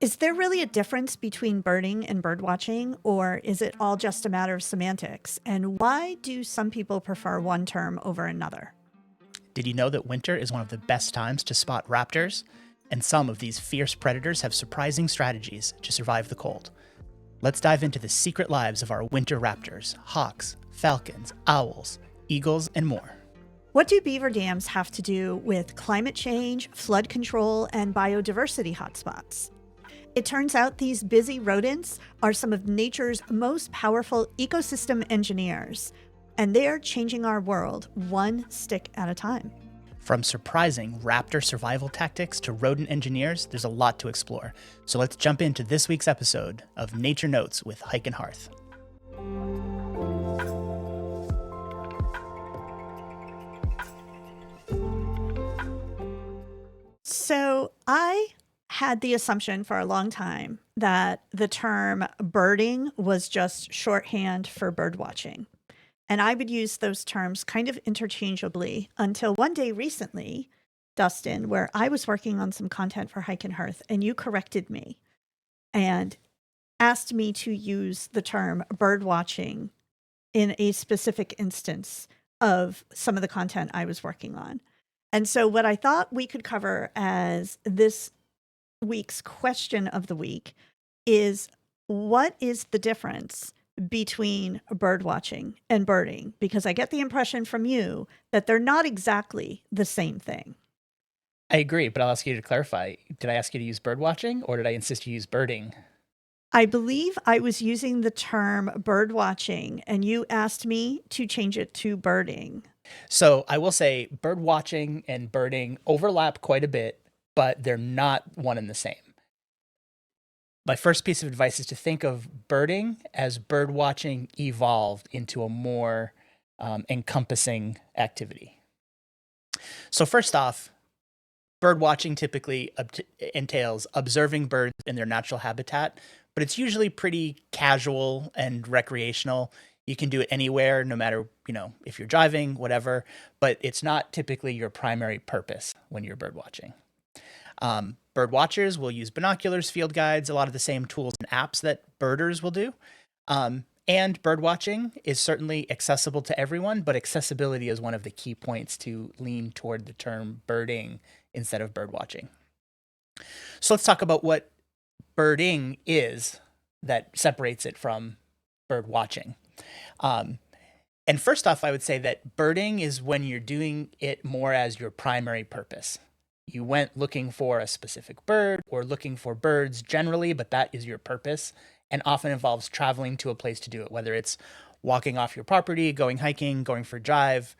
Is there really a difference between birding and birdwatching, or is it all just a matter of semantics? And why do some people prefer one term over another? Did you know that winter is one of the best times to spot raptors? And some of these fierce predators have surprising strategies to survive the cold. Let's dive into the secret lives of our winter raptors, hawks, falcons, owls, eagles, and more. What do beaver dams have to do with climate change, flood control, and biodiversity hotspots? It turns out these busy rodents are some of nature's most powerful ecosystem engineers, and they're changing our world one stick at a time. From surprising raptor survival tactics to rodent engineers, there's a lot to explore. So let's jump into this week's episode of Nature Notes with Hike Hearth. So I had the assumption for a long time that the term birding was just shorthand for bird watching. And I would use those terms kind of interchangeably until one day recently, Dustin, where I was working on some content for Hike and Hearth, and you corrected me and asked me to use the term bird watching in a specific instance of some of the content I was working on. And so what I thought we could cover as this week's question of the week is, what is the difference between bird watching and birding? Because I get the impression from you that they're not exactly the same thing. I agree, but I'll ask you to clarify. Did I ask you to use bird watching or did I insist you use birding? I believe I was using the term bird watching and you asked me to change it to birding. So I will say bird watching and birding overlap quite a bit, but they're not one and the same. My first piece of advice is to think of birding as bird watching evolved into a more encompassing activity. So first off, bird watching typically entails observing birds in their natural habitat, but it's usually pretty casual and recreational. You can do it anywhere, no matter, if you're driving, whatever, but it's not typically your primary purpose when you're bird watching. Bird watchers will use binoculars, field guides, a lot of the same tools and apps that birders will do. And bird watching is certainly accessible to everyone, but accessibility is one of the key points to lean toward the term birding instead of bird watching. So let's talk about what birding is that separates it from bird watching. And first off, I would say that birding is when you're doing it more as your primary purpose. You went looking for a specific bird or looking for birds generally, but that is your purpose and often involves traveling to a place to do it, whether it's walking off your property, going hiking, going for a drive,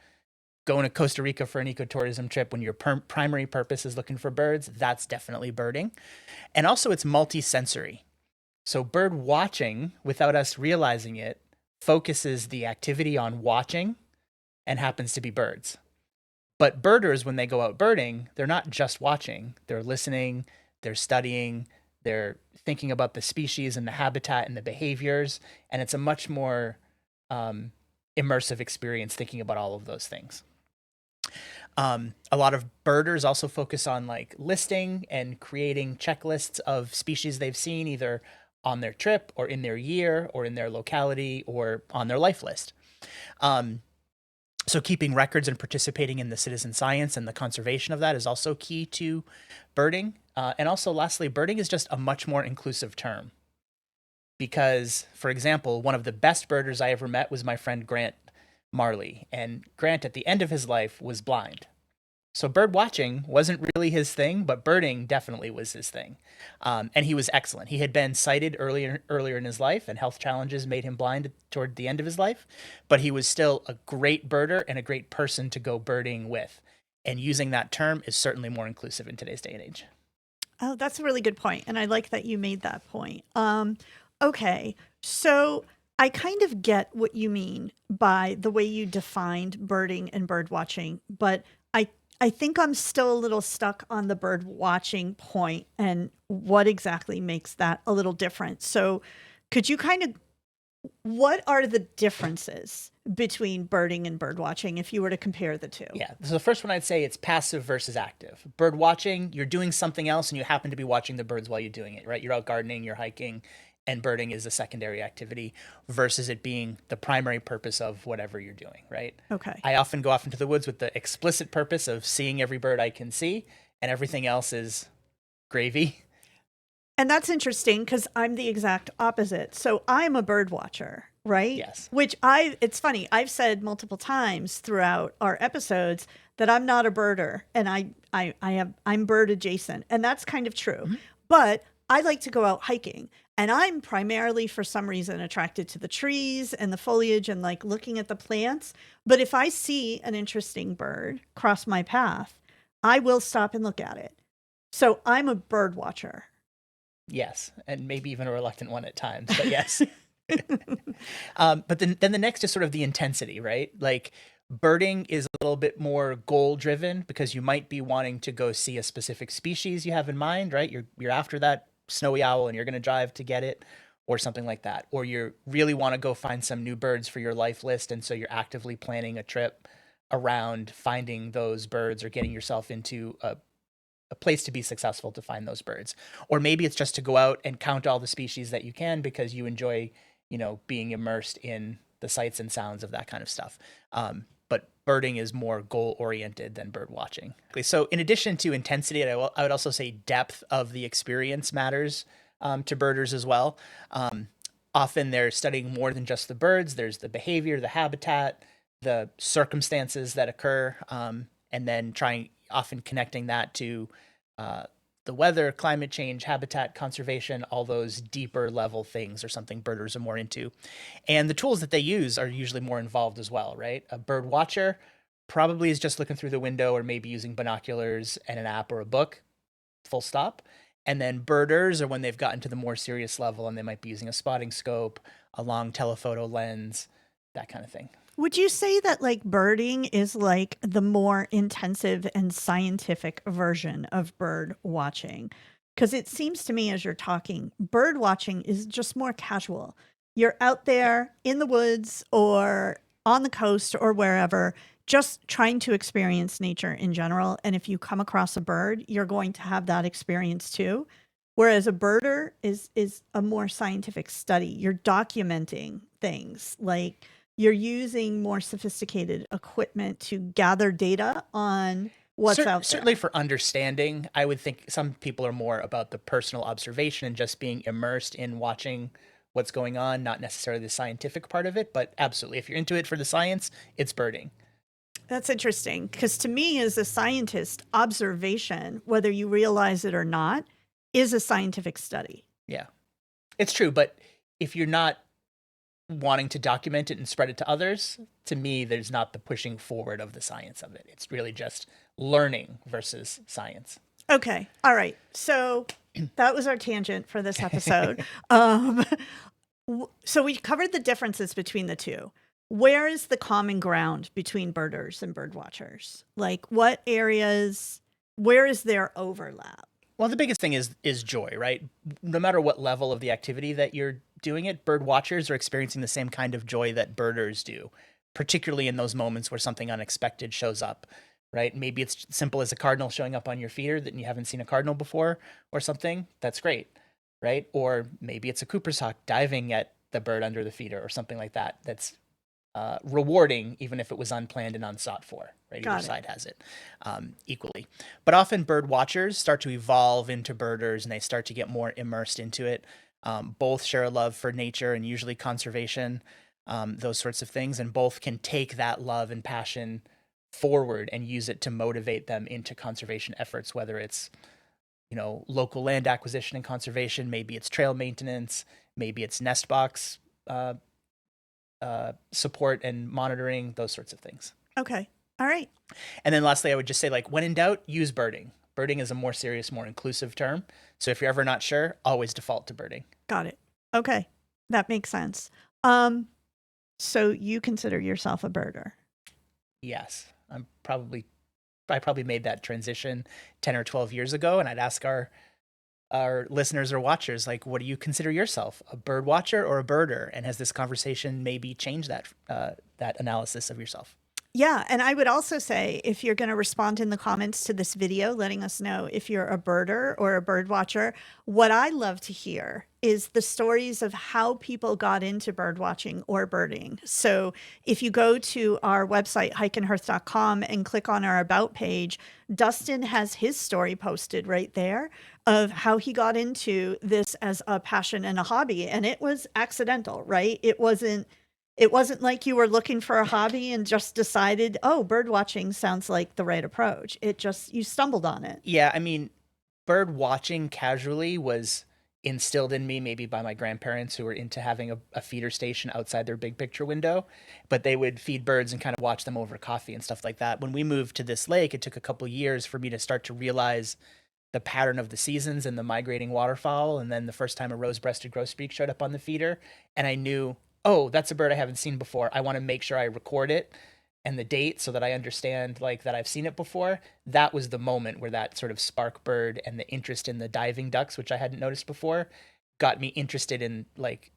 going to Costa Rica for an ecotourism trip. When your primary purpose is looking for birds, that's definitely birding. And also it's multi-sensory. So bird watching, without us realizing it, focuses the activity on watching and happens to be birds. But birders, when they go out birding, they're not just watching. They're listening, they're studying, they're thinking about the species and the habitat and the behaviors. And it's a much more immersive experience thinking about all of those things. A lot of birders also focus on listing and creating checklists of species they've seen either on their trip or in their year or in their locality or on their life list. So keeping records and participating in the citizen science and the conservation of that is also key to birding. And also lastly, birding is just a much more inclusive term because, for example, one of the best birders I ever met was my friend Grant Marley. And Grant at the end of his life was blind. So bird watching wasn't really his thing, but birding definitely was his thing. And he was excellent. He had been sighted earlier in his life, and health challenges made him blind toward the end of his life. But he was still a great birder and a great person to go birding with. And using that term is certainly more inclusive in today's day and age. Oh, that's a really good point. And I like that you made that point. Okay, so I kind of get what you mean by the way you defined birding and bird watching, but I think I'm still a little stuck on the bird watching point and what exactly makes that a little different. So could you kind of What are the differences between birding and bird watching if you were to compare the two? Yeah. So the first one I'd say it's passive versus active. Bird watching, you're doing something else and you happen to be watching the birds while you're doing it, right? You're out gardening, you're hiking, and birding is a secondary activity versus it being the primary purpose of whatever you're doing, right? Okay. I often go off into the woods with the explicit purpose of seeing every bird I can see, and everything else is gravy. And that's interesting because I'm the exact opposite. So I'm a bird watcher, right? Yes. It's funny, I've said multiple times throughout our episodes that I'm not a birder and I'm bird adjacent. And that's kind of true. Mm-hmm. But I like to go out hiking. And I'm primarily, for some reason, attracted to the trees and the foliage and like looking at the plants. But if I see an interesting bird cross my path, I will stop and look at it. So I'm a bird watcher. Yes, and maybe even a reluctant one at times, but yes. But then the next is sort of the intensity, right? Like birding is a little bit more goal driven because you might be wanting to go see a specific species you have in mind, right? You're after that snowy owl and you're going to drive to get it or something like that. Or you really want to go find some new birds for your life list and so you're actively planning a trip around finding those birds or getting yourself into a place to be successful to find those birds. Or maybe it's just to go out and count all the species that you can because you enjoy, being immersed in the sights and sounds of that kind of stuff. But birding is more goal oriented than bird watching. So in addition to intensity, I would also say depth of the experience matters to birders as well. Often they're studying more than just the birds. There's the behavior, the habitat, the circumstances that occur, and then often connecting that to the weather, climate change, habitat conservation, all those deeper level things are something birders are more into. And the tools that they use are usually more involved as well, right? A bird watcher probably is just looking through the window or maybe using binoculars and an app or a book, full stop. And then birders are when they've gotten to the more serious level and they might be using a spotting scope, a long telephoto lens, that kind of thing. Would you say that like birding is like the more intensive and scientific version of bird watching? Because it seems to me as you're talking, bird watching is just more casual. You're out there in the woods or on the coast or wherever, just trying to experience nature in general. And if you come across a bird, you're going to have that experience too. Whereas a birder is a more scientific study. You're documenting things like you're using more sophisticated equipment to gather data on what's out there. Certainly for understanding, I would think some people are more about the personal observation and just being immersed in watching what's going on, not necessarily the scientific part of it, but absolutely. If you're into it for the science, it's birding. That's interesting because to me as a scientist, observation, whether you realize it or not, is a scientific study. Yeah, it's true. But if you're not wanting to document it and spread it to others, to me, there's not the pushing forward of the science of it. It's really just learning versus science. Okay. All right. So that was our tangent for this episode. So we covered the differences between the two. Where is the common ground between birders and bird watchers? Like what areas, where is their overlap? Well, the biggest thing is joy, right? No matter what level of the activity that you're doing it, bird watchers are experiencing the same kind of joy that birders do, particularly in those moments where something unexpected shows up, right? Maybe it's simple as a cardinal showing up on your feeder that you haven't seen a cardinal before or something. That's great, right? Or maybe it's a Cooper's hawk diving at the bird under the feeder or something like that. That's rewarding, even if it was unplanned and unsought for, right? Either side has it equally. But often bird watchers start to evolve into birders and they start to get more immersed into it. Both share a love for nature and usually conservation, those sorts of things. And both can take that love and passion forward and use it to motivate them into conservation efforts, whether it's, local land acquisition and conservation, maybe it's trail maintenance, maybe it's nest box support and monitoring, those sorts of things. Okay. All right. And then lastly, I would just say, like, when in doubt, use birding. Birding is a more serious, more inclusive term. So if you're ever not sure, always default to birding. Got it. Okay. That makes sense. So you consider yourself a birder? Yes. I probably made that transition 10 or 12 years ago. And I'd ask our our listeners or watchers, like, what do you consider yourself, a bird watcher or a birder? And has this conversation maybe changed that analysis of yourself? Yeah, and I would also say if you're going to respond in the comments to this video, letting us know if you're a birder or a bird watcher, what I love to hear is the stories of how people got into bird watching or birding. So if you go to our website, hikeandhearth.com, and click on our About page, Dustin has his story posted right there of how he got into this as a passion and a hobby. And it was accidental, right? It wasn't like you were looking for a hobby and just decided, oh, bird watching sounds like the right approach. It just, you stumbled on it. Yeah, I mean, bird watching casually was instilled in me maybe by my grandparents who were into having a feeder station outside their big picture window, but they would feed birds and kind of watch them over coffee and stuff like that. When we moved to this lake, it took a couple years for me to start to realize the pattern of the seasons and the migrating waterfowl. And then the first time a rose-breasted grosbeak showed up on the feeder, and I knew, oh, that's a bird I haven't seen before. I want to make sure I record it and the date so that I understand like that I've seen it before. That was the moment where that sort of spark bird and the interest in the diving ducks, which I hadn't noticed before, got me interested in like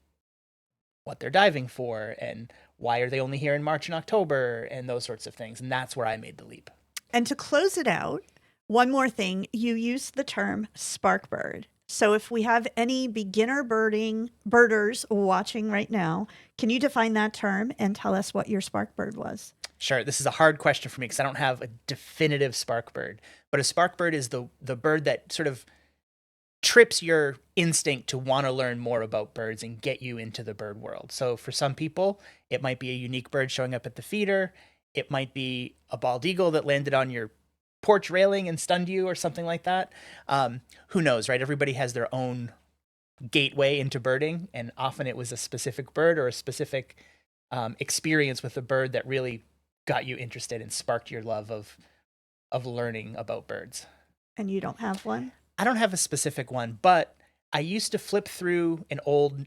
what they're diving for and why are they only here in March and October and those sorts of things. And that's where I made the leap. And to close it out, one more thing, you used the term spark bird. So if we have any beginner birders watching right now, can you define that term and tell us what your spark bird was? Sure. This is a hard question for me because I don't have a definitive spark bird, but a spark bird is the bird that sort of trips your instinct to want to learn more about birds and get you into the bird world. So for some people, it might be a unique bird showing up at the feeder. It might be a bald eagle that landed on your porch railing and stunned you or something like that. Who knows, right? Everybody has their own gateway into birding, and often it was a specific bird or a specific experience with a bird that really got you interested and sparked your love of learning about birds. And you don't have one? I don't have a specific one, but I used to flip through an old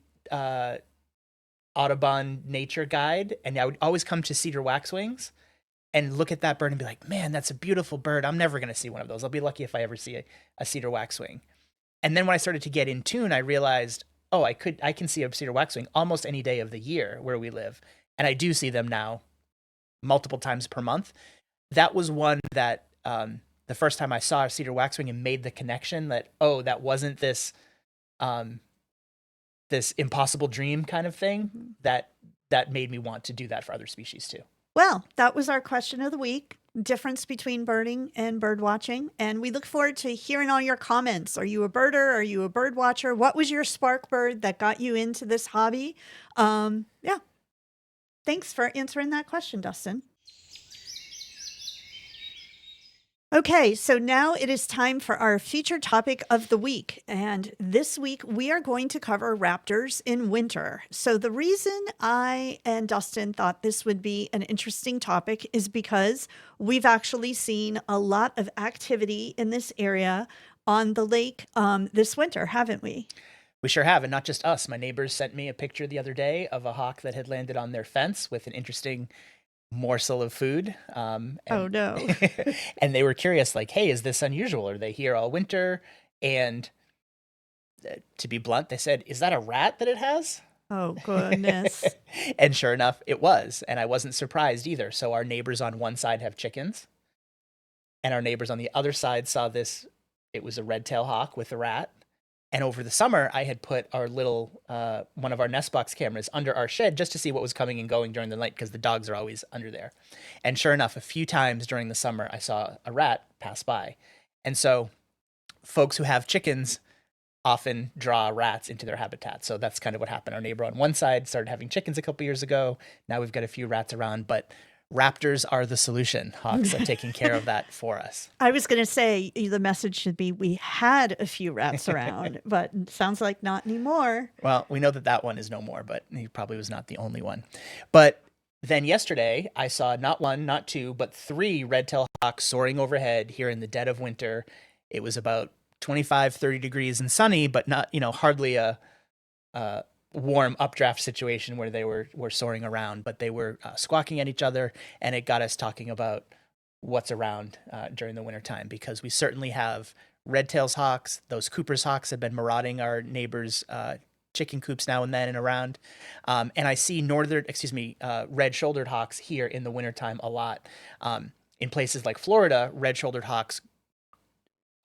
Audubon nature guide, and I would always come to cedar waxwings and look at that bird and be like, man, that's a beautiful bird. I'm never going to see one of those. I'll be lucky if I ever see a cedar waxwing. And then when I started to get in tune, I realized, oh, I can see a cedar waxwing almost any day of the year where we live. And I do see them now multiple times per month. That was one that the first time I saw a cedar waxwing and made the connection that, oh, that wasn't this this impossible dream kind of thing, that made me want to do that for other species too. Well, that was our question of the week, difference between birding and bird watching. And we look forward to hearing all your comments. Are you a birder? Are you a bird watcher? What was your spark bird that got you into this hobby? Yeah. Thanks for answering that question, Dustin. Okay, so now it is time for our featured topic of the week. And this week we are going to cover raptors in winter. So the reason I and Dustin thought this would be an interesting topic is because we've actually seen a lot of activity in this area on the lake this winter, haven't we? We sure have, and not just us. My neighbors sent me a picture the other day of a hawk that had landed on their fence with an interesting morsel of food. Oh no. And they were curious, like, hey, is this unusual? Are they here all winter? And to be blunt, they said, is that a rat that it has? Oh, goodness. And sure enough, it was. And I wasn't surprised either. So our neighbors on one side have chickens, and our neighbors on the other side saw this. It was a red-tailed hawk with a rat. And over the summer, I had put our little, one of our nest box cameras under our shed just to see what was coming and going during the night because the dogs are always under there. And sure enough, a few times during the summer, I saw a rat pass by. And so folks who have chickens often draw rats into their habitat. So that's kind of what happened. Our neighbor on one side started having chickens a couple years ago. Now we've got a few rats around, but raptors are the solution. Hawks are taking care of that for us. I was going to say the message should be we had a few rats around, but it sounds like not anymore. Well, we know that one is no more, but he probably was not the only one. But then yesterday, I saw not one, not two, but 3 red-tailed hawks soaring overhead here in the dead of winter. It was about 25, 30 degrees and sunny, but not, hardly a warm updraft situation where they were soaring around, but they were squawking at each other, and it got us talking about what's around during the wintertime, because we certainly have red-tailed hawks. Those Cooper's hawks have been marauding our neighbors' chicken coops now and then and around. And I see red-shouldered hawks here in the wintertime a lot. In places like Florida, red-shouldered hawks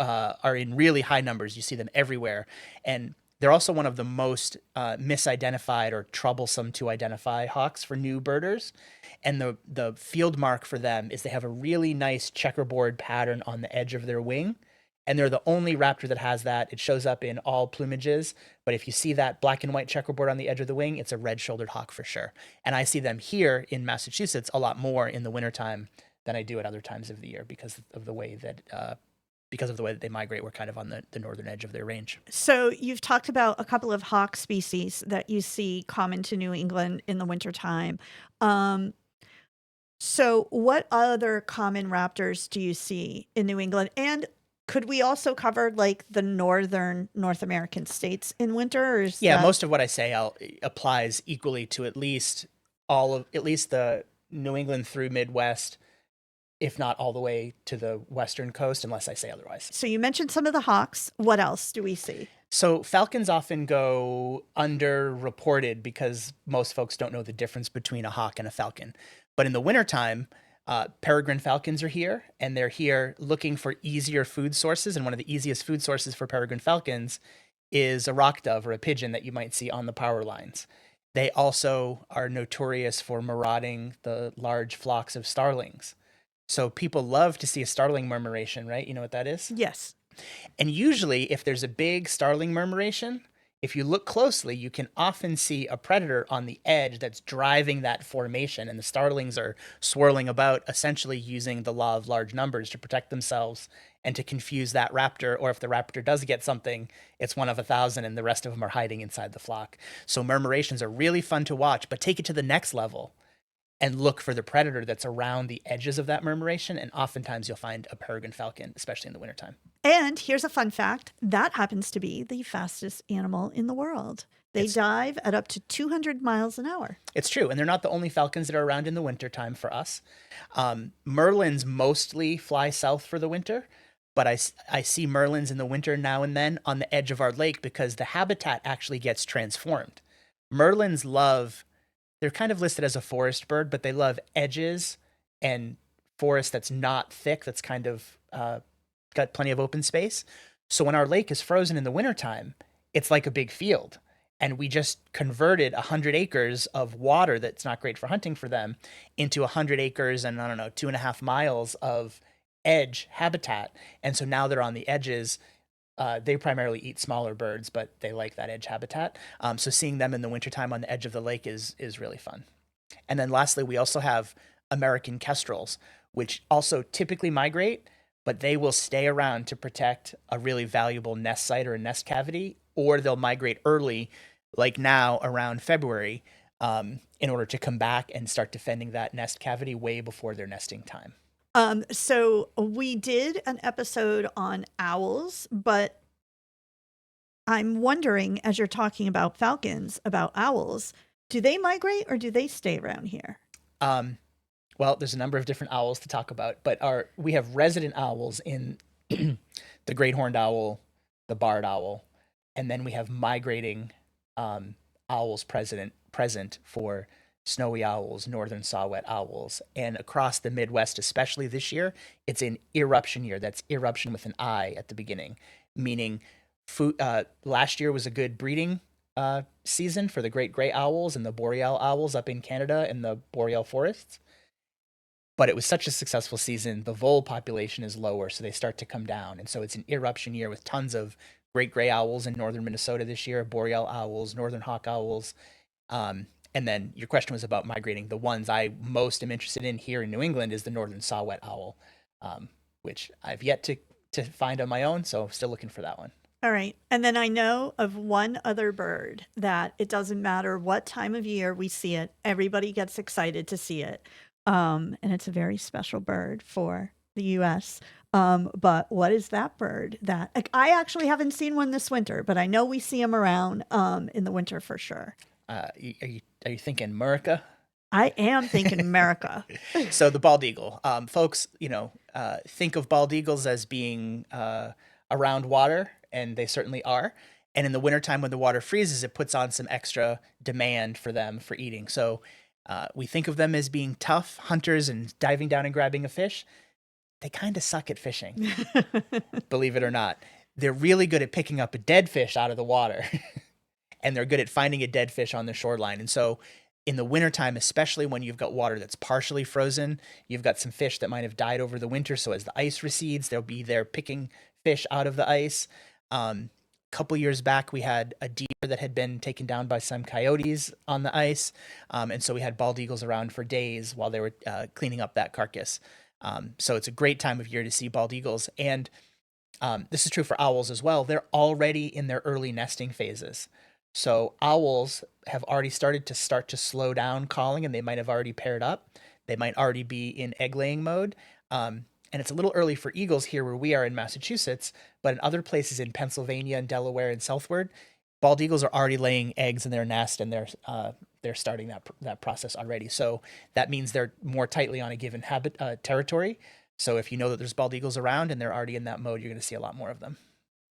are in really high numbers. You see them everywhere. And they're also one of the most misidentified or troublesome to identify hawks for new birders. And the field mark for them is they have a really nice checkerboard pattern on the edge of their wing. And they're the only raptor that has that. It shows up in all plumages. But if you see that black and white checkerboard on the edge of the wing, it's a red-shouldered hawk for sure. And I see them here in Massachusetts a lot more in the wintertime than I do at other times of the year because of the way that they migrate. We're kind of on the northern edge of their range. So you've talked about a couple of hawk species that you see common to New England in the wintertime. So what other common raptors do you see in New England? And could we also cover like the northern North American states in winter? Or most of what I say applies equally to at least the New England through Midwest, if not all the way to the western coast, unless I say otherwise. So you mentioned some of the hawks. What else do we see? So falcons often go underreported because most folks don't know the difference between a hawk and a falcon. But in the wintertime, peregrine falcons are here, and they're here looking for easier food sources. And one of the easiest food sources for peregrine falcons is a rock dove or a pigeon that you might see on the power lines. They also are notorious for marauding the large flocks of starlings. So people love to see a starling murmuration, right? You know what that is? Yes. And usually if there's a big starling murmuration, if you look closely, you can often see a predator on the edge that's driving that formation. And the starlings are swirling about, essentially using the law of large numbers to protect themselves and to confuse that raptor. Or if the raptor does get something, it's one of 1,000 and the rest of them are hiding inside the flock. So murmurations are really fun to watch, but take it to the next level and look for the predator that's around the edges of that murmuration. And oftentimes you'll find a peregrine falcon, especially in the wintertime. And here's a fun fact. That happens to be the fastest animal in the world. They dive at up to 200 miles an hour. It's true. And they're not the only falcons that are around in the wintertime for us. Merlins mostly fly south for the winter, but I see merlins in the winter now and then on the edge of our lake because the habitat actually gets transformed. Merlins they're kind of listed as a forest bird, but they love edges and forest that's not thick, that's kind of got plenty of open space. So when our lake is frozen in the wintertime, it's like a big field. And we just converted 100 acres of water that's not great for hunting for them into 100 acres and, 2.5 miles of edge habitat. And so now they're on the edges. They primarily eat smaller birds, but they like that edge habitat. So seeing them in the wintertime on the edge of the lake is really fun. And then lastly, we also have American kestrels, which also typically migrate, but they will stay around to protect a really valuable nest site or a nest cavity, or they'll migrate early, like now around February, in order to come back and start defending that nest cavity way before their nesting time. So we did an episode on owls, but I'm wondering, as you're talking about falcons, about owls, do they migrate or do they stay around here? Well, there's a number of different owls to talk about, but we have resident owls in the great horned owl, the barred owl, and then we have migrating owls present for snowy owls, northern saw-whet owls, and across the Midwest, especially this year, it's an eruption year. That's eruption with an I at the beginning, meaning last year was a good breeding season for the great gray owls and the boreal owls up in Canada in the boreal forests. But it was such a successful season, the vole population is lower, so they start to come down. And so it's an eruption year with tons of great gray owls in northern Minnesota this year, boreal owls, northern hawk owls. And then your question was about migrating. The ones I most am interested in here in New England is the northern saw-whet owl, which I've yet to find on my own, so I'm still looking for that one. All right. And then I know of one other bird that it doesn't matter what time of year we see it, everybody gets excited to see it. And it's a very special bird for the U.S. But what is that bird? I actually haven't seen one this winter, but I know we see them around in the winter for sure. Are you thinking America? I am thinking America. So the bald eagle, folks, think of bald eagles as being a around water, and they certainly are. And in the wintertime when the water freezes, it puts on some extra demand for them for eating. So we think of them as being tough hunters and diving down and grabbing a fish. They kind of suck at fishing, believe it or not. They're really good at picking up a dead fish out of the water, and they're good at finding a dead fish on the shoreline. And so in the wintertime, especially when you've got water that's partially frozen, you've got some fish that might have died over the winter. So as the ice recedes, they'll be there picking fish out of the ice. Couple years back, we had a deer that had been taken down by some coyotes on the ice. And so we had bald eagles around for days while they were cleaning up that carcass. So it's a great time of year to see bald eagles. And this is true for owls as well. They're already in their early nesting phases. So owls have already started to slow down calling, and they might have already paired up. They might already be in egg laying mode. And it's a little early for eagles here where we are in Massachusetts, but in other places in Pennsylvania and Delaware and southward, bald eagles are already laying eggs in their nest, and they're starting that process already. So that means they're more tightly on a given territory. So if you know that there's bald eagles around and they're already in that mode, you're going to see a lot more of them.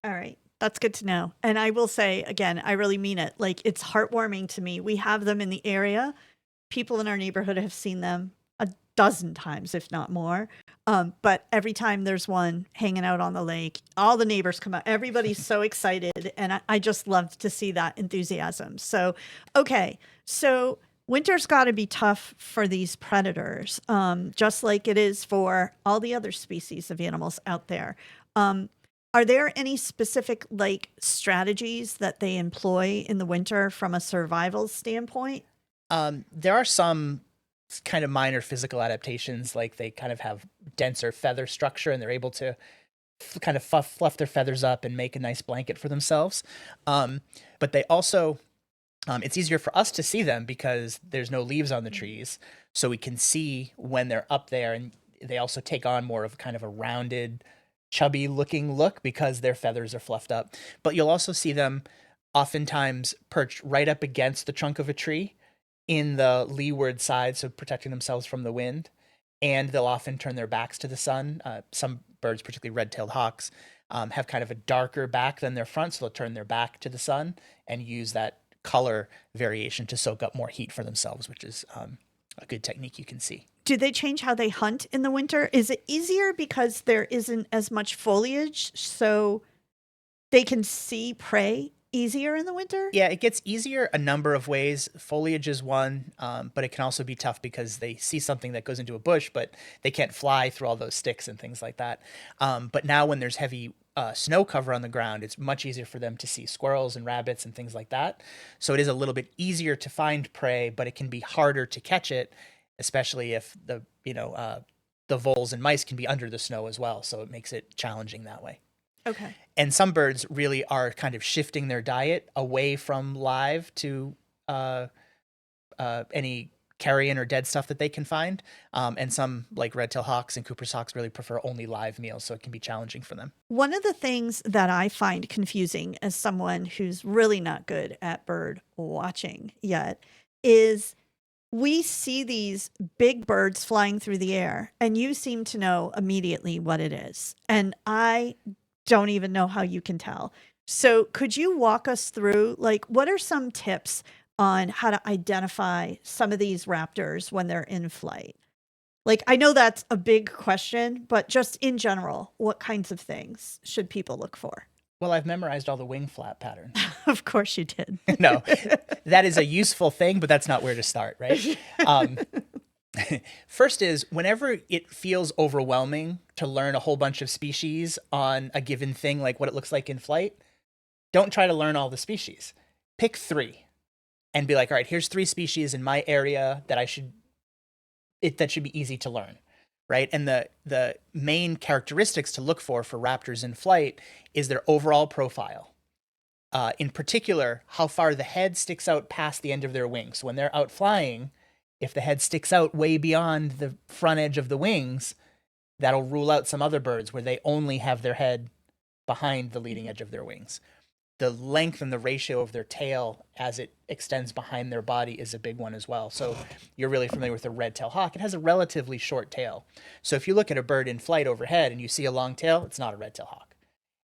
All right. That's good to know. And I will say, again, I really mean it. Like, it's heartwarming to me. We have them in the area. People in our neighborhood have seen them a dozen times, if not more. But every time there's one hanging out on the lake, all the neighbors come out. Everybody's so excited. And I just love to see that enthusiasm. So, okay. So winter's got to be tough for these predators, just like it is for all the other species of animals out there. Are there any specific like strategies that they employ in the winter from a survival standpoint? There are some kind of minor physical adaptations, like they kind of have denser feather structure and they're able to kind of fluff their feathers up and make a nice blanket for themselves. But they also, it's easier for us to see them because there's no leaves on the trees. So we can see when they're up there, and they also take on more of kind of a rounded, chubby looking look because their feathers are fluffed up. But you'll also see them oftentimes perched right up against the trunk of a tree in the leeward side, so protecting themselves from the wind. And they'll often turn their backs to the sun. Some birds, particularly red-tailed hawks, have kind of a darker back than their front, so they'll turn their back to the sun and use that color variation to soak up more heat for themselves, which is a good technique you can see. Do they change how they hunt in the winter? Is it easier because there isn't as much foliage, so they can see prey easier in the winter? Yeah, it gets easier a number of ways. Foliage is one, but it can also be tough because they see something that goes into a bush, but they can't fly through all those sticks and things like that. But now when there's heavy snow cover on the ground, it's much easier for them to see squirrels and rabbits and things like that. So it is a little bit easier to find prey, but it can be harder to catch it, especially if the voles and mice can be under the snow as well. So it makes it challenging that way. Okay. And some birds really are kind of shifting their diet away from live to any carrion or dead stuff that they can find. And some, like red-tailed hawks and Cooper's hawks, really prefer only live meals, so it can be challenging for them. One of the things that I find confusing as someone who's really not good at bird watching yet is we see these big birds flying through the air, and you seem to know immediately what it is. And I don't even know how you can tell. So could you walk us through, like, what are some tips on how to identify some of these raptors when they're in flight? Like, I know that's a big question, but just in general, what kinds of things should people look for? Well, I've memorized all the wing flap patterns. Of course you did. No, that is a useful thing, but that's not where to start, right? First is, whenever it feels overwhelming to learn a whole bunch of species on a given thing, like what it looks like in flight, don't try to learn all the species. Pick 3 and be like, all right, here's 3 species in my area that should be easy to learn, right? And the main characteristics to look for raptors in flight is their overall profile. In particular, how far the head sticks out past the end of their wings. So when they're out flying, if the head sticks out way beyond the front edge of the wings, that'll rule out some other birds where they only have their head behind the leading edge of their wings. The length and the ratio of their tail as it extends behind their body is a big one as well. So you're really familiar with a red-tailed hawk. It has a relatively short tail. So if you look at a bird in flight overhead and you see a long tail, it's not a red-tailed hawk.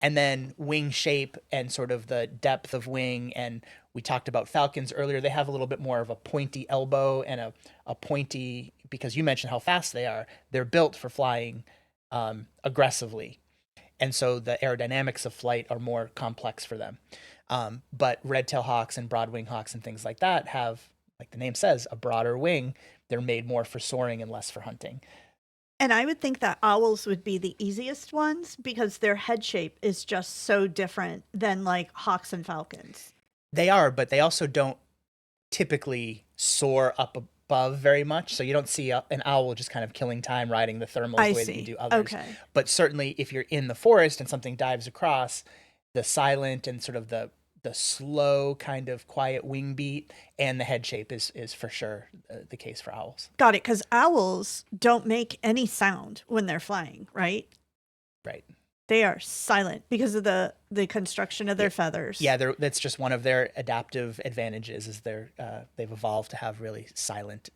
And then wing shape and sort of the depth of wing. And we talked about falcons earlier. They have a little bit more of a pointy elbow and a pointy, because you mentioned how fast they are. They're built for flying aggressively. And so the aerodynamics of flight are more complex for them. But red-tailed hawks and broad-wing hawks and things like that have, like the name says, a broader wing. They're made more for soaring and less for hunting. And I would think that owls would be the easiest ones because their head shape is just so different than like hawks and falcons. They are, but they also don't typically soar up above very much. So you don't see an owl just kind of killing time riding the thermals I the way that you see. do others. Okay. But certainly if you're in the forest and something dives across, the silent and sort of the slow kind of quiet wing beat and the head shape is for sure the case for owls. Got it. Because owls don't make any sound when they're flying, right? Right. They are silent because of the construction of their feathers. Yeah, that's just one of their adaptive advantages is they've evolved to have really silent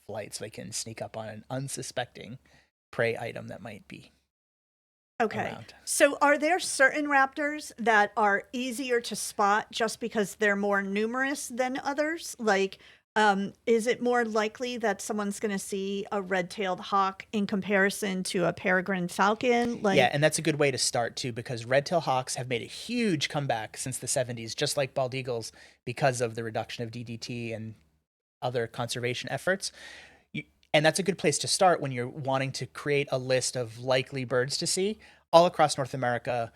flight, so they can sneak up on an unsuspecting prey item that might be Okay. around. So are there certain raptors that are easier to spot just because they're more numerous than others? Like, is it more likely that someone's going to see a red-tailed hawk in comparison to a peregrine falcon? Like, Yeah, and that's a good way to start too, because red-tailed hawks have made a huge comeback since the 70s, just like bald eagles, because of the reduction of DDT and other conservation efforts. And that's a good place to start when you're wanting to create a list of likely birds to see. All across North America,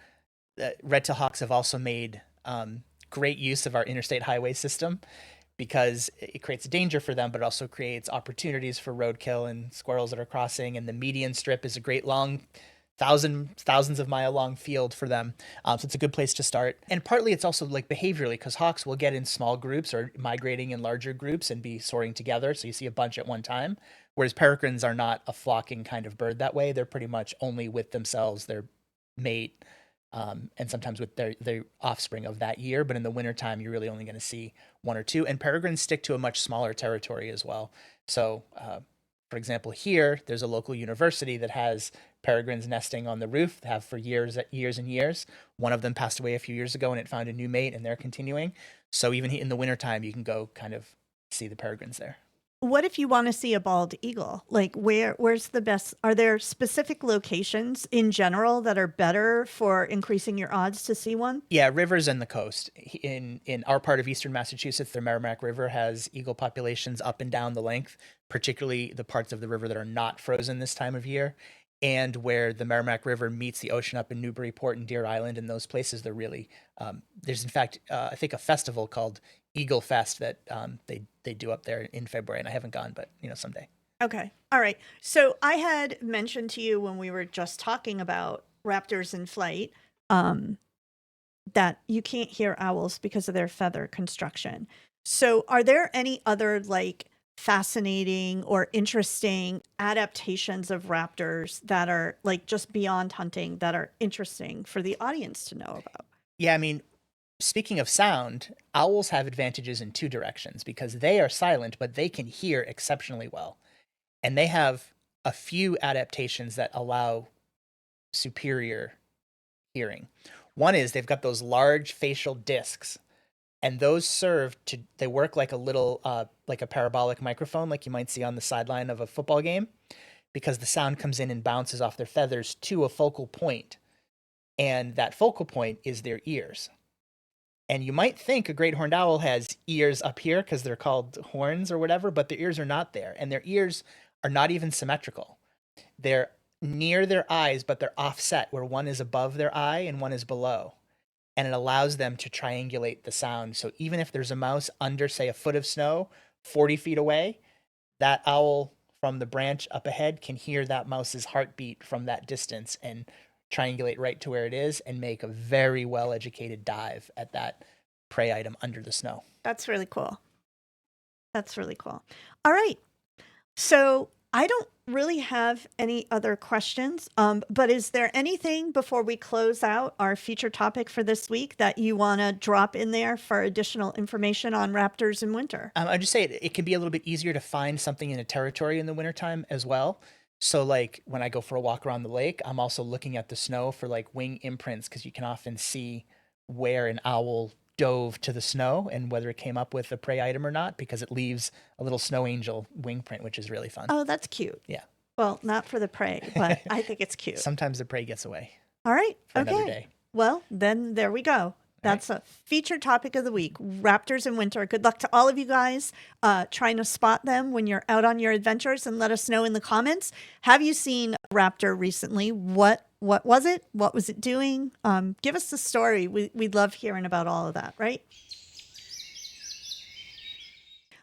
red-tailed hawks have also made great use of our interstate highway system because it creates a danger for them, but it also creates opportunities for roadkill and squirrels that are crossing. And the median strip is a great long thousands of mile long field for them. So it's a good place to start. And partly it's also like behaviorally, because hawks will get in small groups or migrating in larger groups and be soaring together. So you see a bunch at one time. Whereas peregrines are not a flocking kind of bird that way. They're pretty much only with themselves, their mate, and sometimes with their offspring of that year. But in the wintertime, you're really only going to see one or two. And peregrines stick to a much smaller territory as well. So, for example, here, there's a local university that has peregrines nesting on the roof, have for years and years. One of them passed away a few years ago and it found a new mate and they're continuing. So even in the wintertime, you can go kind of see the peregrines there. what if you want to see a bald eagle? Like, where's the best? Are there specific locations in general that are better for increasing your odds to see one? Yeah, rivers and the coast. In our part of eastern Massachusetts, the Merrimack River has eagle populations up and down the length, particularly the parts of the river that are not frozen this time of year, and where the Merrimack River meets the ocean up in Newburyport and Deer Island and those places. They're really there's in fact I think a festival called Eagle Fest that they do up there in February, and I haven't gone, but someday. Okay. All right. So I had mentioned to you when we were just talking about raptors in flight, that you can't hear owls because of their feather construction. So are there any other like fascinating or interesting adaptations of raptors that are like just beyond hunting that are interesting for the audience to know about? Yeah, I mean, speaking of sound, owls have advantages in two directions because they are silent, but they can hear exceptionally well. And they have a few adaptations that allow superior hearing. One is they've got those large facial discs, and those they work like a little, like a parabolic microphone, like you might see on the sideline of a football game, because the sound comes in and bounces off their feathers to a focal point. And that focal point is their ears. And you might think a great horned owl has ears up here because they're called horns or whatever, but their ears are not there. And their ears are not even symmetrical. They're near their eyes, but they're offset, where one is above their eye and one is below. And it allows them to triangulate the sound. So even if there's a mouse under, say, a foot of snow, 40 feet away, that owl from the branch up ahead can hear that mouse's heartbeat from that distance and triangulate right to where it is and make a very well-educated dive at that prey item under the snow. That's really cool. That's really cool. All right. So I don't really have any other questions, but is there anything before we close out our feature topic for this week that you want to drop in there for additional information on raptors in winter? I'd just say it can be a little bit easier to find something in a territory in the wintertime as well. So like when I go for a walk around the lake, I'm also looking at the snow for like wing imprints because you can often see where an owl dove to the snow and whether it came up with a prey item or not because it leaves a little snow angel wing print, which is really fun. Oh, that's cute. Yeah. Well, not for the prey, but I think it's cute. Sometimes the prey gets away All right. for another Okay. day. Well, then there we go. All That's a featured topic of the week. Raptors in winter. Good luck to all of you guys trying to spot them when you're out on your adventures, and let us know in the comments. Have you seen a raptor recently? What was it? What was it doing? Give us the story. We'd love hearing about all of that, right?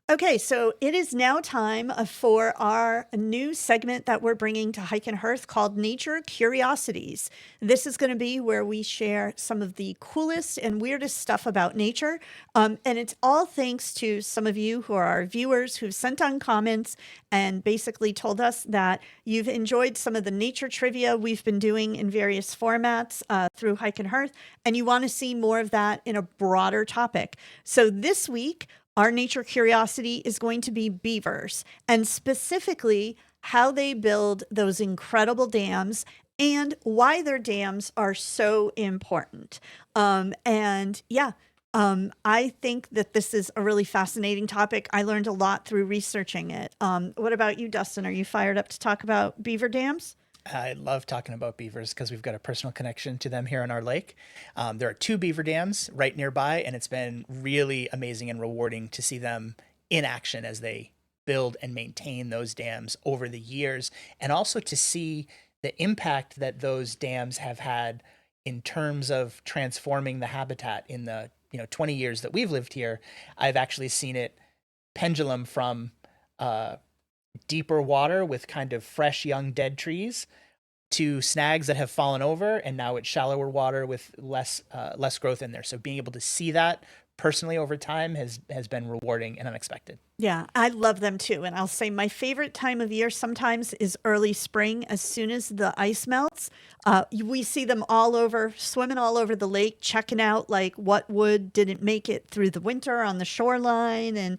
Okay, so it is now time for our new segment that we're bringing to Hike and Hearth called Nature Curiosities. This is going to be where we share some of the coolest and weirdest stuff about nature. And it's all thanks to some of you who are our viewers who've sent on comments and basically told us that you've enjoyed some of the nature trivia we've been doing in various formats through Hike and Hearth, and you want to see more of that in a broader topic. So this week, our nature curiosity is going to be beavers, and specifically how they build those incredible dams and why their dams are so important. I think that this is a really fascinating topic. I learned a lot through researching it. What about you, Dustin? Are you fired up to talk about beaver dams? I love talking about beavers because we've got a personal connection to them here on our lake. There are 2 beaver dams right nearby, and it's been really amazing and rewarding to see them in action as they build and maintain those dams over the years, and also to see the impact that those dams have had in terms of transforming the habitat in the 20 years that we've lived here. I've actually seen it pendulum from deeper water with kind of fresh young dead trees to snags that have fallen over, and now it's shallower water with less growth in there. So being able to see that personally over time has been rewarding and unexpected. Yeah, I love them too. And I'll say my favorite time of year sometimes is early spring. As soon as the ice melts, we see them all over, swimming all over the lake, checking out like what wood didn't make it through the winter on the shoreline. And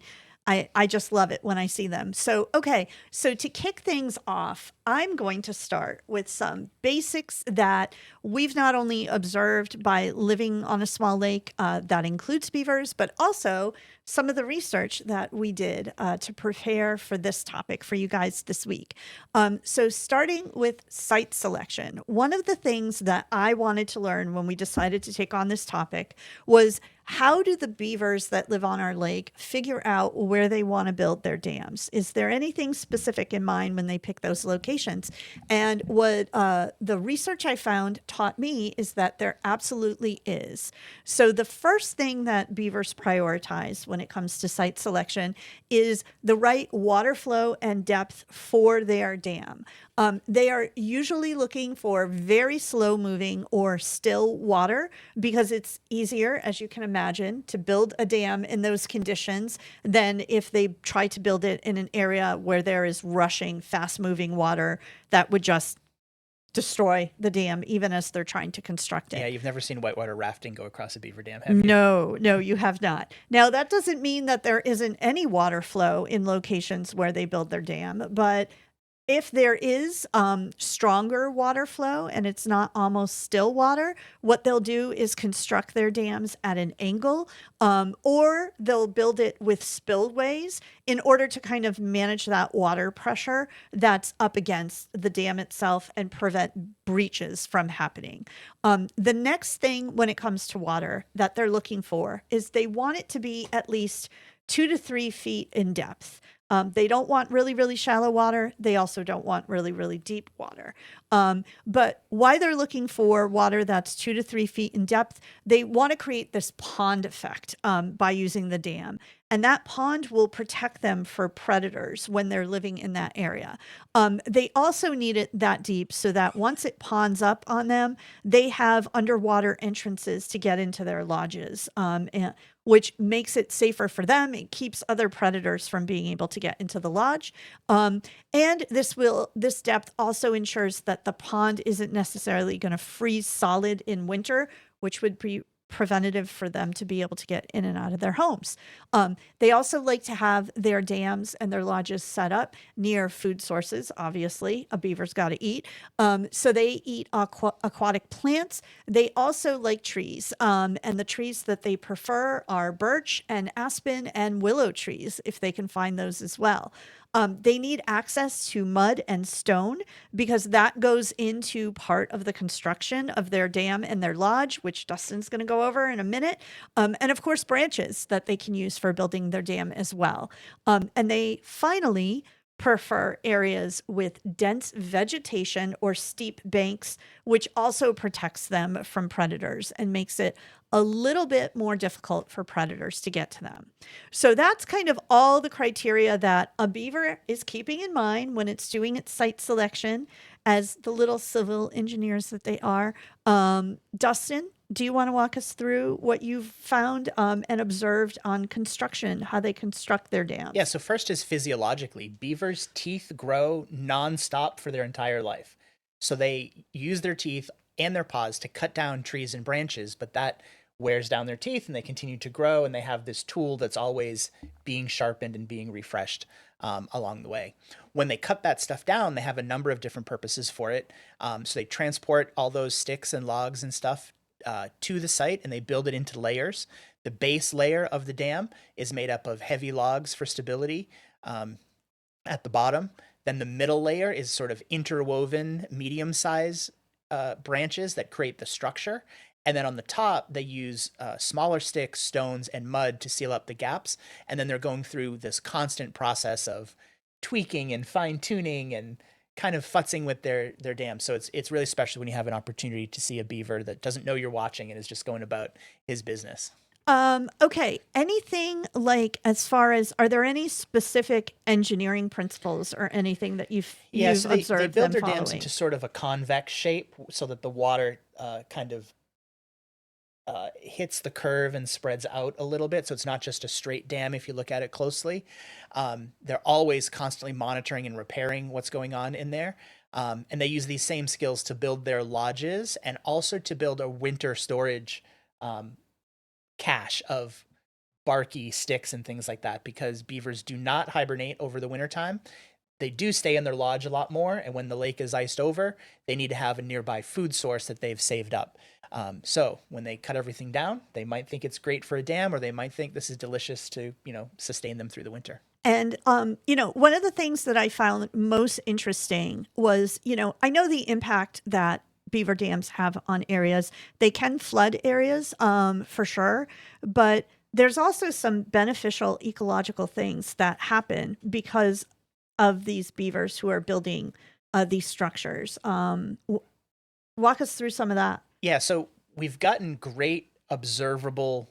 I just love it when I see them. So, okay, so to kick things off, I'm going to start with some basics that we've not only observed by living on a small lake that includes beavers, but also some of the research that we did to prepare for this topic for you guys this week. So starting with site selection, one of the things that I wanted to learn when we decided to take on this topic was how do the beavers that live on our lake figure out where they want to build their dams? Is there anything specific in mind when they pick those locations? And what the research I found taught me is that there absolutely is. So the first thing that beavers prioritize when it comes to site selection is the right water flow and depth for their dam. They are usually looking for very slow moving or still water because it's easier, as you can imagine, to build a dam in those conditions than if they try to build it in an area where there is rushing, fast moving water that would just destroy the dam even as they're trying to construct it. Yeah, you've never seen whitewater rafting go across a beaver dam, have you? No, you have not. Now, that doesn't mean that there isn't any water flow in locations where they build their dam, but if there is stronger water flow and it's not almost still water, what they'll do is construct their dams at an angle, or they'll build it with spillways in order to kind of manage that water pressure that's up against the dam itself and prevent breaches from happening. The next thing when it comes to water that they're looking for is they want it to be at least 2 to 3 feet in depth. They don't want really, really shallow water. They also don't want really, really deep water. But why they're looking for water that's 2 to 3 feet in depth, they want to create this pond effect by using the dam. And that pond will protect them for predators when they're living in that area. They also need it that deep so that once it ponds up on them, they have underwater entrances to get into their lodges, which makes it safer for them. It keeps other predators from being able to get into the lodge. And this depth also ensures that the pond isn't necessarily going to freeze solid in winter, which would be preventative for them to be able to get in and out of their homes. They also like to have their dams and their lodges set up near food sources. Obviously, a beaver's got to eat. So they eat aquatic plants. They also like trees. And the trees that they prefer are birch and aspen and willow trees, if they can find those as well. They need access to mud and stone because that goes into part of the construction of their dam and their lodge, which Dustin's going to go over in a minute. And of course, branches that they can use for building their dam as well. And they finally prefer areas with dense vegetation or steep banks, which also protects them from predators and makes it a little bit more difficult for predators to get to them. So that's kind of all the criteria that a beaver is keeping in mind when it's doing its site selection as the little civil engineers that they are. Dustin, do you want to walk us through what you've found and observed on construction, how they construct their dams? Yeah, so first is physiologically. Beavers' teeth grow nonstop for their entire life. So they use their teeth and their paws to cut down trees and branches, but that wears down their teeth and they continue to grow, and they have this tool that's always being sharpened and being refreshed along the way. When they cut that stuff down, they have a number of different purposes for it. So they transport all those sticks and logs and stuff to the site, and they build it into layers. The base layer of the dam is made up of heavy logs for stability at the bottom. Then the middle layer is sort of interwoven medium-size branches that create the structure. And then on the top, they use smaller sticks, stones, and mud to seal up the gaps. And then they're going through this constant process of tweaking and fine-tuning and kind of futzing with their dam. So it's really special when you have an opportunity to see a beaver that doesn't know you're watching and is just going about his business. Okay. Anything like, as far as, are there any specific engineering principles or anything that you've So they observed build them their following? dams into sort of a convex shape so that the water kind of hits the curve and spreads out a little bit. So it's not just a straight dam if you look at it closely. They're always constantly monitoring and repairing what's going on in there. And they use these same skills to build their lodges and also to build a winter storage cache of barky sticks and things like that, because beavers do not hibernate over the wintertime. They do stay in their lodge a lot more, and when the lake is iced over, they need to have a nearby food source that they've saved up. So when they cut everything down, they might think it's great for a dam, or they might think this is delicious to, sustain them through the winter. And, one of the things that I found most interesting was, I know the impact that beaver dams have on areas. They can flood areas, for sure, but there's also some beneficial ecological things that happen because of these beavers who are building these structures. Walk us through some of that. Yeah, so we've gotten great observable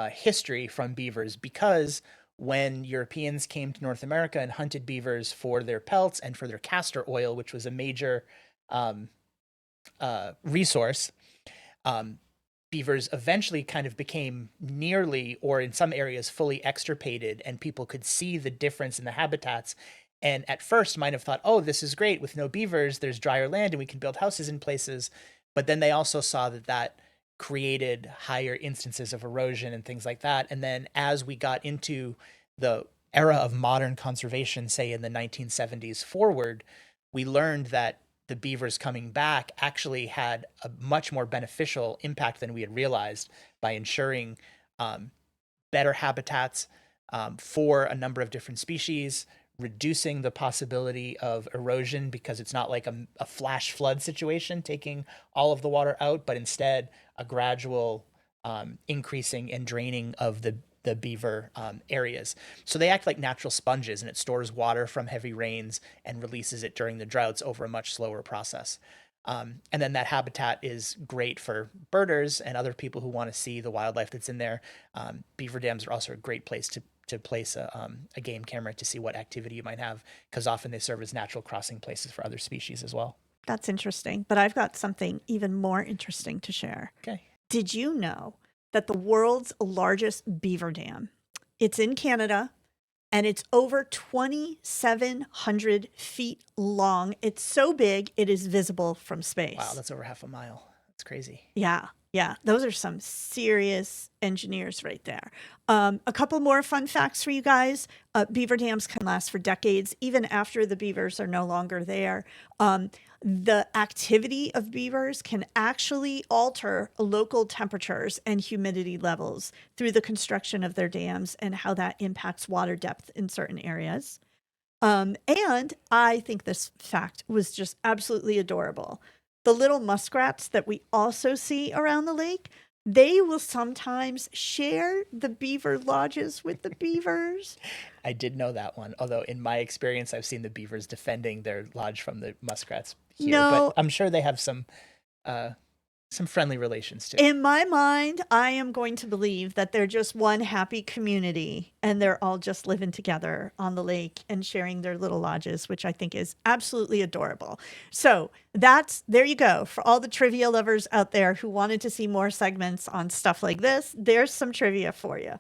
history from beavers because when Europeans came to North America and hunted beavers for their pelts and for their castor oil, which was a major resource, beavers eventually kind of became nearly, or in some areas, fully extirpated, and people could see the difference in the habitats. And at first might have thought, oh, this is great. With no beavers, there's drier land and we can build houses in places. But then they also saw that created higher instances of erosion and things like that. And then as we got into the era of modern conservation, say in the 1970s forward, we learned that the beavers coming back actually had a much more beneficial impact than we had realized by ensuring better habitats for a number of different species, reducing the possibility of erosion because it's not like a flash flood situation taking all of the water out, but instead a gradual increasing and draining of the beaver areas. So they act like natural sponges, and it stores water from heavy rains and releases it during the droughts over a much slower process. And then that habitat is great for birders and other people who want to see the wildlife that's in there. Beaver dams are also a great place to place a game camera to see what activity you might have, because often they serve as natural crossing places for other species as well. That's interesting, but I've got something even more interesting to share. Okay. Did you know that the world's largest beaver dam, it's in Canada, and it's over 2,700 feet long. It's so big, it is visible from space. Wow, that's over half a mile. It's crazy. Yeah. Yeah. Those are some serious engineers right there. A couple more fun facts for you guys. Beaver dams can last for decades, even after the beavers are no longer there. The activity of beavers can actually alter local temperatures and humidity levels through the construction of their dams and how that impacts water depth in certain areas. And I think this fact was just absolutely adorable. The little muskrats that we also see around the lake, they will sometimes share the beaver lodges with the beavers. I did know that one. Although in my experience, I've seen the beavers defending their lodge from the muskrats here. No. But I'm sure they have some friendly relations too. In my mind, I am going to believe that they're just one happy community and they're all just living together on the lake and sharing their little lodges, which I think is absolutely adorable. So there you go. For all the trivia lovers out there who wanted to see more segments on stuff like this, there's some trivia for you.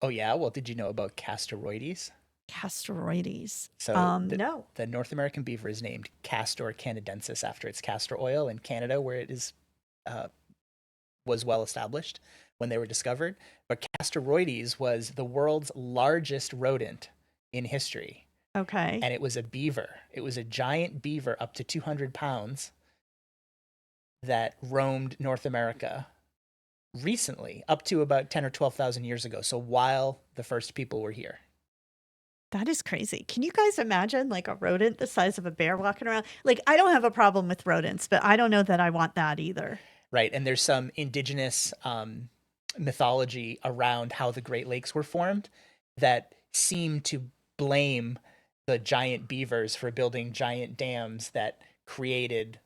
Oh yeah? Well, did you know about Castoroides? Castoroides. So No. The North American beaver is named Castor canadensis after its castor oil in Canada, where it is was well established when they were discovered. But Castoroides was the world's largest rodent in history. Okay. And it was a beaver. It was a giant beaver up to 200 pounds that roamed North America recently, up to about 10 or 12,000 years ago. So while the first people were here. That is crazy. Can you guys imagine like a rodent the size of a bear walking around? Like, I don't have a problem with rodents, but I don't know that I want that either. Right. And there's some indigenous mythology around how the Great Lakes were formed that seem to blame the giant beavers for building giant dams that created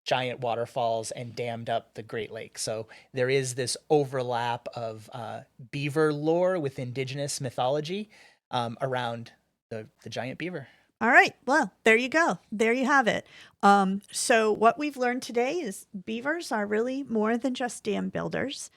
giant waterfalls and dammed up the Great Lakes. So there is this overlap of beaver lore with indigenous mythology around the giant beaver. All right. Well, there you go. There you have it. So what we've learned today is beavers are really more than just dam builders.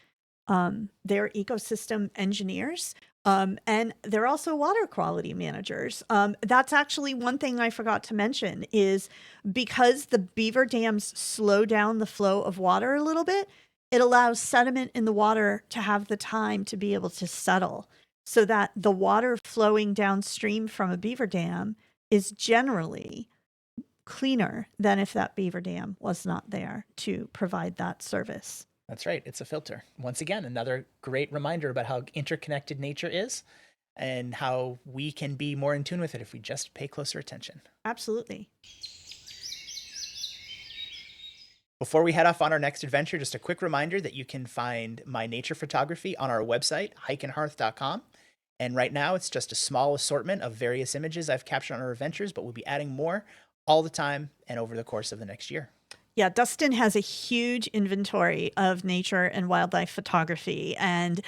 They're ecosystem engineers. And they're also water quality managers. That's actually one thing I forgot to mention is because the beaver dams slow down the flow of water a little bit, it allows sediment in the water to have the time to be able to settle so that the water flowing downstream from a beaver dam is generally cleaner than if that beaver dam was not there to provide that service. That's right. It's a filter. Once again, another great reminder about how interconnected nature is and how we can be more in tune with it if we just pay closer attention. Absolutely. Before we head off on our next adventure, just a quick reminder that you can find my nature photography on our website, hikeandhearth.com. And right now, it's just a small assortment of various images I've captured on our adventures, but we'll be adding more all the time and over the course of the next year. Yeah, Dustin has a huge inventory of nature and wildlife photography. And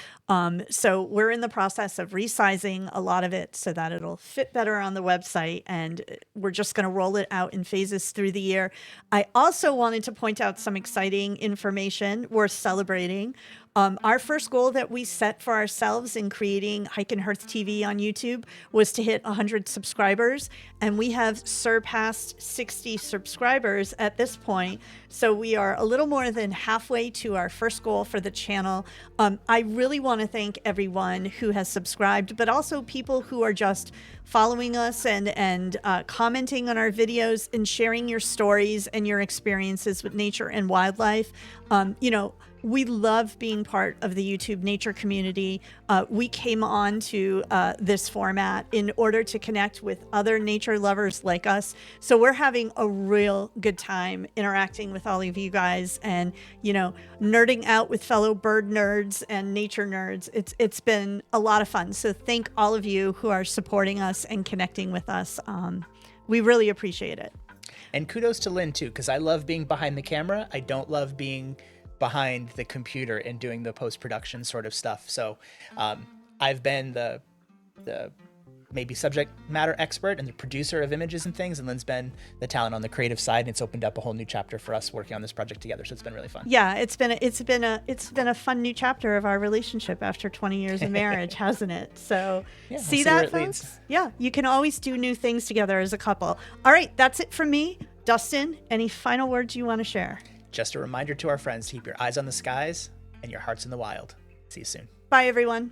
so we're in the process of resizing a lot of it so that it'll fit better on the website. And we're just going to roll it out in phases through the year. I also wanted to point out some exciting information worth celebrating. Our first goal that we set for ourselves in creating Hike and Hearth TV on YouTube was to hit 100 subscribers, and we have surpassed 60 subscribers at this point. So we are a little more than halfway to our first goal for the channel. I really want to thank everyone who has subscribed, but also people who are just following us and commenting on our videos and sharing your stories and your experiences with nature and wildlife. We love being part of the YouTube nature community. We came on to this format in order to connect with other nature lovers like us. So we're having a real good time interacting with all of you guys and, nerding out with fellow bird nerds and nature nerds. It's been a lot of fun. So thank all of you who are supporting us and connecting with us. We really appreciate it. And kudos to Lynn too, because I love being behind the camera. I don't love being behind the computer and doing the post-production sort of stuff. So I've been the maybe subject matter expert and the producer of images and things, and Lynn's been the talent on the creative side, and it's opened up a whole new chapter for us working on this project together. So it's been really fun. Yeah, it's been a fun new chapter of our relationship after 20 years of marriage, hasn't it? So yeah, see we'll that, folks? Yeah, you can always do new things together as a couple. All right, that's it from me. Dustin, any final words you want to share? just a reminder to our friends to keep your eyes on the skies and your hearts in the wild. See you soon. Bye, everyone.